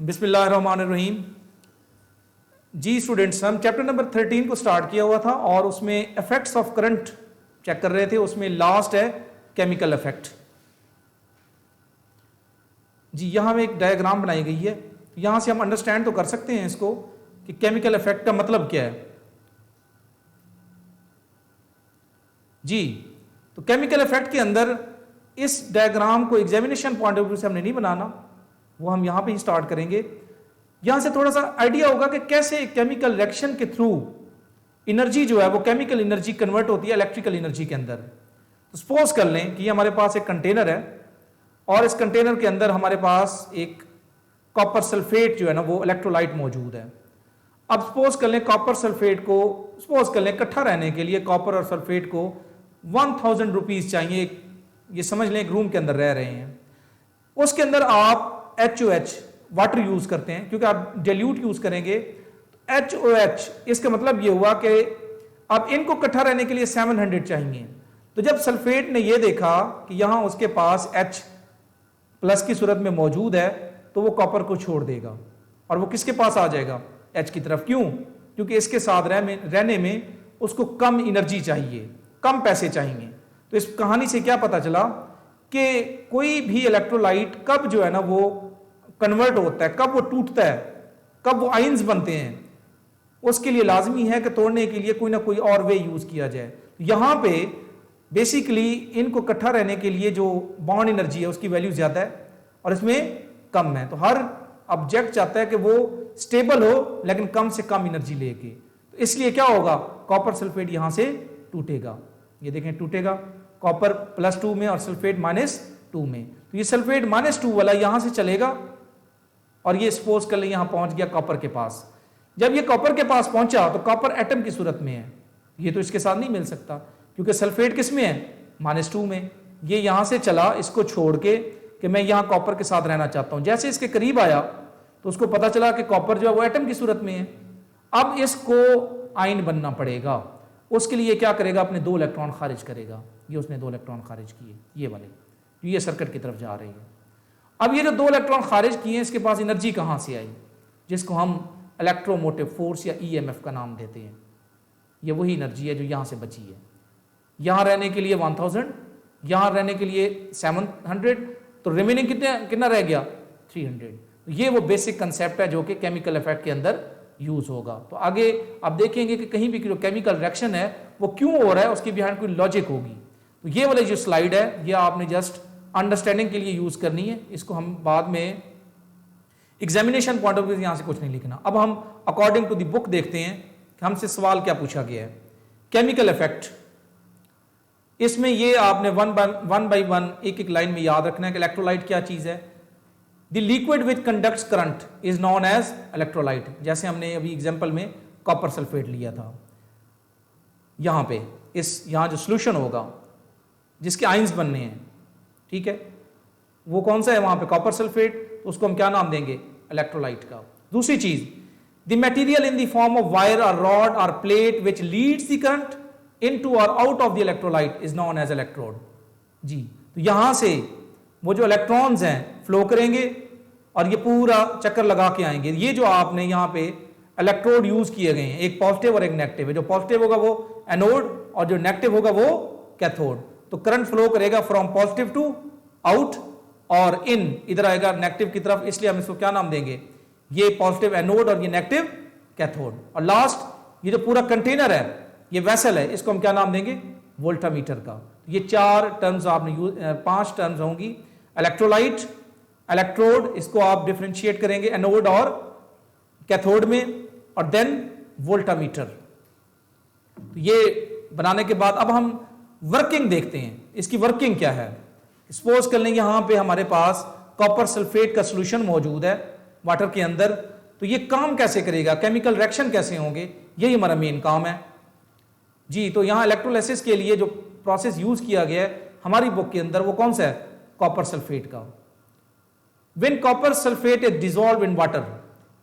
बिस्मिल्लाहिर्रहमानिर्रहीम। जी स्टूडेंट्स, हम chapter number 13 को स्टार्ट किया हुआ था और उसमें इफेक्ट्स ऑफ करंट चेक कर रहे थे। उसमें लास्ट है केमिकल इफेक्ट। जी यहाँ में एक डायग्राम बनाई गई है, यहाँ से हम अंडरस्टैंड तो कर सकते हैं इसको कि केमिकल इफेक्ट का मतलब क्या है। जी तो केमिकल इफेक्ट के अंदर इस डायग्राम को एग्जामिनेशन पॉइंट ऑफ व्यू से हमने नहीं बनाना, वो हम यहां पे ही स्टार्ट करेंगे। यहां से थोड़ा सा आइडिया होगा कि कैसे केमिकल रिएक्शन के थ्रू एनर्जी जो है वो केमिकल एनर्जी कन्वर्ट होती है इलेक्ट्रिकल एनर्जी के अंदर। तो सपोज कर लें कि हमारे पास एक कंटेनर है और इस कंटेनर के अंदर हमारे पास एक कॉपर सल्फेट जो है ना वो इलेक्ट्रोलाइट मौजूद है। अब सपोज कर लें कॉपर सल्फेट को, सपोज कर लें इकट्ठा रहने के लिए कॉपर और सल्फेट को 1000 रुपीज चाहिए। ये समझ लें एक रूम के अंदर रह रहे हैं, उसके अंदर आप HOH वाटर यूज करते हैं क्योंकि आप डाइल्यूट यूज करेंगे। HOH इसका मतलब ये हुआ कि अब इनको इकट्ठा रहने के लिए 700 चाहिए। तो जब सल्फेट ने ये देखा कि यहां उसके पास H प्लस की सूरत में मौजूद है तो वो कॉपर को छोड़ देगा और वो किसके पास आ जाएगा, H की तरफ। क्यों? क्योंकि इसके साथ रहने में उसको कम एनर्जी चाहिए, कम पैसे चाहिए। तो इस कहानी से क्या पता चला कि कोई भी इलेक्ट्रोलाइट कब जो है ना वो कन्वर्ट होता है, कब वो टूटता है, कब वो आयंस बनते हैं, उसके लिए लाजमी है कि तोड़ने के लिए कोई ना कोई और वे यूज किया जाए। यहां पे बेसिकली इनको इकट्ठा रहने के लिए जो बॉन्ड एनर्जी है उसकी वैल्यू ज्यादा है और इसमें कम है। तो हर ऑब्जेक्ट चाहता है कि वो स्टेबल हो लेकिन कम से कम एनर्जी लेके। तो इसलिए क्या होगा, कॉपर सल्फेट यहां से टूटेगा। ये देखें टूटेगा, कॉपर +2 में और सल्फेट -2 में। तो ये सल्फेट -2 वाला यहां से चलेगा और ये सपोज कर ले यहां पहुंच गया कॉपर के पास। जब ये कॉपर के पास पहुंचा तो कॉपर एटम की सूरत में है, ये तो इसके साथ नहीं मिल सकता क्योंकि सल्फेट किस में है, -2 में। ये यहां से चला इसको छोड़ के कि मैं यहां कॉपर के साथ रहना चाहता हूं। जैसे इसके करीब आया तो उसको पता चला कि कॉपर जो है वो एटम की सूरत में है। अब इसको आयन बनना पड़ेगा, उसके लिए क्या करेगा, अपने 2 इलेक्ट्रॉन खारिज करेगा। ये उसने 2 इलेक्ट्रॉन खारिज किए, ये वाले, ये सर्किट की तरफ जा रही है। अब ये जो 2 इलेक्ट्रॉन खारिज किए इसके पास एनर्जी कहां से आई, जिसको हम इलेक्ट्रोमोटिव फोर्स या EMF का नाम देते हैं। ये वही एनर्जी है जो यहां से बची है। यहां रहने के लिए 1000, यहां रहने के लिए 700, तो रिमेनिंग कितना रह गया, 300। ये वो बेसिक कंसेप्ट है जो कि केमिकल इफेक्ट के अंदर यूज होगा। तो आगे आप देखेंगे कि कहीं भी जो केमिकल रिएक्शन है वो क्यों हो रहा है, उसके बिहाइंड कोई लॉजिक होगी। तो ये वाली जो स्लाइड है ये आपने जस्ट अंडरस्टैंडिंग के लिए यूज करनी है, इसको हम बाद में एग्जामिनेशन पॉइंट ऑफ व्यू यहां से कुछ नहीं लिखना। अब हम अकॉर्डिंग टू द बुक देखते हैं कि हमसे सवाल क्या पूछा गया है। केमिकल इफेक्ट, इसमें ये आपने वन बाई वन एक एक लाइन में याद रखना है कि इलेक्ट्रोलाइट क्या चीज है। The liquid which conducts current is known as electrolyte. जैसे हमने अभी एग्जांपल में कॉपर सल्फेट लिया था, यहां पे यहां जो सोल्यूशन होगा जिसके आयंस बनने हैं, ठीक है, वो कौन सा है वहां पे, कॉपर सल्फेट। तो उसको हम क्या नाम देंगे, इलेक्ट्रोलाइट का। दूसरी चीज, the material in the form of wire और रॉड और plate which leads the current into और out of the electrolyte is known as electrode. जी तो यहां से वो जो इलेक्ट्रॉन्स हैं फ्लो करेंगे और ये पूरा चक्कर लगा के आएंगे। ये जो आपने यहाँ पे इलेक्ट्रोड यूज किए गए हैं, एक पॉजिटिव और एक नेगेटिव है। जो पॉजिटिव होगा वो एनोड और जो नेगेटिव होगा वो कैथोड। तो करंट फ्लो करेगा फ्रॉम पॉजिटिव टू आउट और इन, इधर आएगा नेगेटिव की तरफ, इसलिए हम इसको क्या नाम देंगे, ये पॉजिटिव एनोड और ये नेगेटिव कैथोड। और लास्ट ये जो पूरा कंटेनर है, ये वेसल है, इसको हम क्या नाम देंगे, वोल्टामीटर का। ये 4 टर्म्स आपने 5 टर्म्स होंगी, इलेक्ट्रोलाइट, इलेक्ट्रोड, इसको आप डिफरेंशिएट करेंगे एनोड और कैथोड में, और देन वोल्टामीटर। तो ये बनाने के बाद अब हम वर्किंग देखते हैं, इसकी वर्किंग क्या है। सपोज कर लेंगे यहां पे हमारे पास कॉपर सल्फेट का सॉल्यूशन मौजूद है वाटर के अंदर, तो ये काम कैसे करेगा, केमिकल रिएक्शन कैसे होंगे, यही हमारा मेन काम है। जी तो यहां इलेक्ट्रोलाइसिस के लिए जो प्रोसेस यूज किया गया है हमारी बुक के अंदर वो कौन सा है, कॉपर सल्फेट का। When copper sulfate is dissolved in water,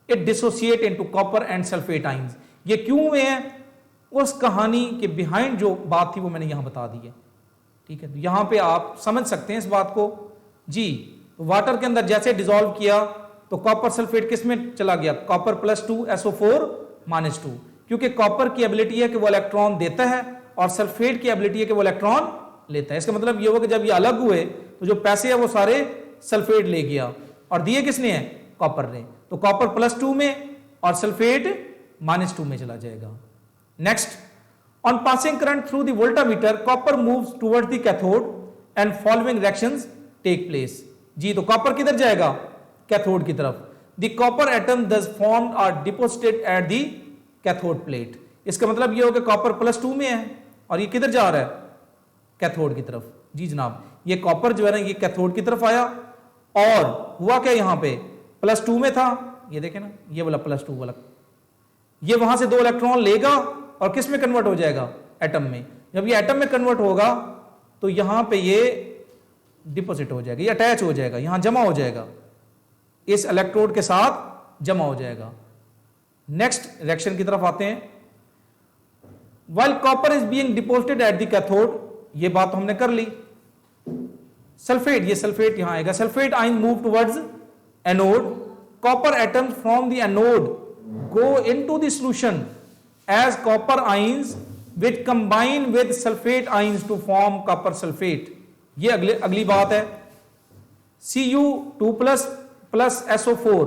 it dissociate into copper and sulfate ions. ये क्यों हुए हैं, उस कहानी के बिहाइंड जो बात थी वो मैंने यहां बता दी है, ठीक है। तो यहां पे आप समझ सकते हैं इस बात को। जी वाटर के अंदर जैसे डिसॉल्व किया तो कॉपर सल्फेट किस में चला गया, कॉपर +2 SO4 -2, क्योंकि कॉपर की एबिलिटी है कि वो इलेक्ट्रॉन देता है और सल्फेट की एबिलिटी है कि वो इलेक्ट्रॉन लेता है। इसका मतलब ये हुआ कि जब ये अलग हुए तो जो पैसे है वो सारे सल्फेट ले गया और दिए किसने है, कॉपर ने। तो कॉपर +2 में और सल्फेट -2 में चला जाएगा। Next, on passing current through the voltameter copper moves towards the cathode and following reactions take place. जी, तो कॉपर किधर जाएगा, कैथोड की तरफ। The copper atom thus formed are deposited at the cathode plate. इसका मतलब ये हो कि कॉपर +2 में है और ये किधर जा रहा है, कैथोड की तरफ। जी जनाब, ये कॉपर जो है ना ये कैथोड की तरफ आया और हुआ क्या, यहां पे +2 में था, ये देखें ना, ये वाला +2 वाला, ये वहां से 2 इलेक्ट्रॉन लेगा और किस में कन्वर्ट हो जाएगा, एटम में। जब ये एटम में कन्वर्ट होगा तो यहां पे ये डिपॉजिट हो जाएगा, ये अटैच हो जाएगा, यहां जमा हो जाएगा, इस इलेक्ट्रोड के साथ जमा हो जाएगा। नेक्स्ट रिएक्शन की तरफ आते हैं। While copper is being deposited at the cathode, ये बात तो हमने कर ली। सल्फेट, ये सल्फेट यहां आएगा, sulphate ion move towards anode, copper atoms from the anode go into the solution as copper ions which combine with sulphate ions to form copper sulphate. ये अगली बात है। Cu2 प्लस SO4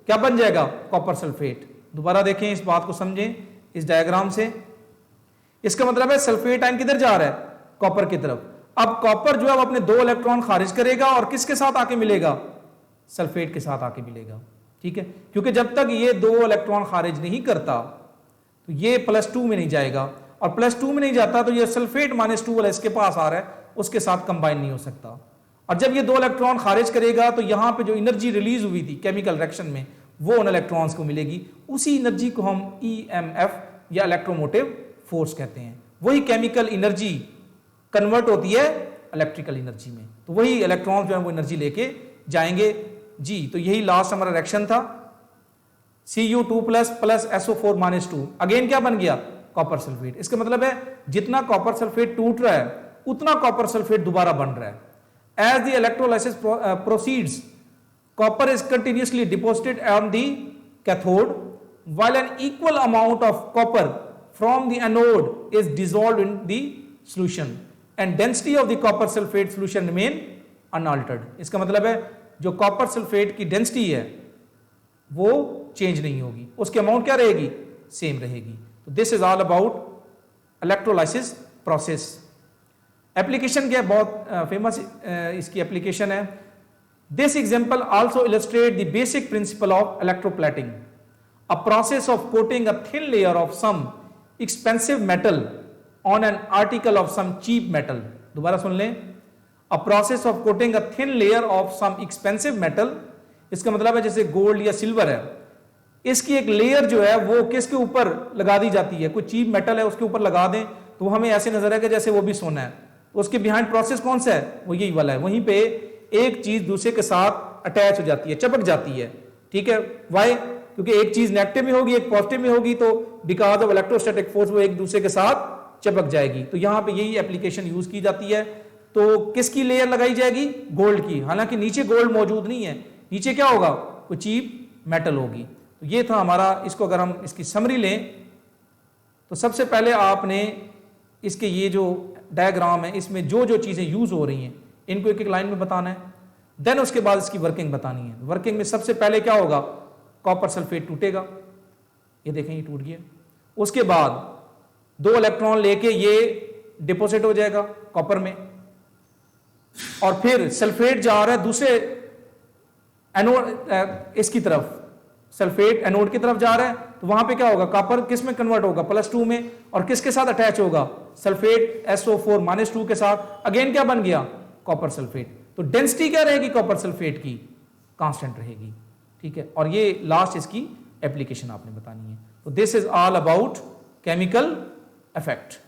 क्या बन जाएगा, कॉपर सल्फेट। दोबारा देखें, इस बात को समझें इस डायग्राम से। इसका मतलब है सल्फेट आयन किधर जा रहा है, कॉपर की तरफ। अब कॉपर जो है वो अपने 2 इलेक्ट्रॉन खारिज करेगा और किसके साथ आके मिलेगा, सल्फेट के साथ आके मिलेगा। ठीक है, क्योंकि जब तक ये 2 इलेक्ट्रॉन खारिज नहीं करता तो ये +2 में नहीं जाएगा और +2 में नहीं जाता तो ये सल्फेट -2 वाला इसके पास आ रहा है, उसके साथ कंबाइन नहीं हो सकता। और जब ये 2 इलेक्ट्रॉन खारिज करेगा तो यहां पे जो एनर्जी रिलीज हुई थी केमिकल रिएक्शन में वो उन इलेक्ट्रॉन्स को मिलेगी। उसी एनर्जी को हम EMF या इलेक्ट्रोमोटिव फोर्स कहते हैं। वही केमिकल एनर्जी कन्वर्ट होती है इलेक्ट्रिकल एनर्जी में, तो वही इलेक्ट्रॉन जो है वो एनर्जी लेके जाएंगे। जी, तो यही लास्ट हमारा रिएक्शन था। Cu2 प्लस SO4 -2, अगेन क्या बन गया, कॉपर सल्फेट। इसका मतलब है जितना कॉपर सल्फेट टूट रहा है उतना कॉपर सल्फेट दोबारा बन रहा है। As the electrolysis proceeds copper is continuously deposited on the cathode while an equal amount of copper from the anode is dissolved in the solution and density of the copper sulphate solution remain unaltered. इसका मतलब है जो copper sulphate की density है वो change नहीं होगी, उसकी अमाउंट क्या रहेगी, सेम रहेगी। तो this is all about electrolysis process. Application क्या है, बहुत फेमस इसकी एप्लीकेशन है। This example also illustrate the basic principle of electroplating, a process of coating a thin layer of some expensive metal on an article of some cheap metal. दोबारा सुन लें, a process of coating a thin layer of some expensive metal. इसका मतलब है जैसे gold या silver है, इसकी एक लेयर जो है वो किसके ऊपर लगा दी जाती है, कोई चीप मेटल है उसके ऊपर लगा दें तो हमें ऐसे नजर है कि जैसे वो भी सोना है। उसके बिहाइंड प्रोसेस कौन सा है, वो यही वाला है। वहीं पे एक चीज दूसरे के साथ अटैच हो जाती है, चिपक जाती है। ठीक है, वाई, क्योंकि एक चीज नेगेटिव में होगी एक पॉजिटिव में होगी, तो बिकॉज ऑफ इलेक्ट्रोस्टैटिक फोर्स वो एक दूसरे के साथ चिपक जाएगी। तो यहां पे यही एप्लीकेशन यूज की जाती है। तो किसकी लेयर लगाई जाएगी, गोल्ड की। हालांकि नीचे गोल्ड मौजूद नहीं है, नीचे क्या होगा, कोई चीप मेटल होगी। तो ये था हमारा, इसको अगर हम इसकी समरी लें तो सबसे पहले आपने इसके ये जो डायग्राम है इसमें जो जो चीजें यूज हो रही हैं इनको एक एक लाइन में बताना है। देन उसके बाद इसकी वर्किंग बतानी है। वर्किंग में सबसे पहले क्या होगा, कॉपर सल्फेट टूटेगा, ये देखें ये टूट गया। उसके बाद 2 इलेक्ट्रॉन लेके ये डिपॉजिट हो जाएगा कॉपर में और फिर सल्फेट जा रहा है दूसरे एनोड, इसकी तरफ सल्फेट एनोड की तरफ जा रहा है, तो वहां पे क्या होगा, कॉपर किस में कन्वर्ट होगा, +2 में, और किसके साथ अटैच होगा, सल्फेट SO4 -2 के साथ। अगेन क्या बन गया, कॉपर सल्फेट। तो डेंसिटी क्या रहेगी कॉपर सल्फेट की, कांस्टेंट रहेगी। ठीक है, और ये लास्ट इसकी एप्लीकेशन आपने बतानी है। तो this is all about chemical effect.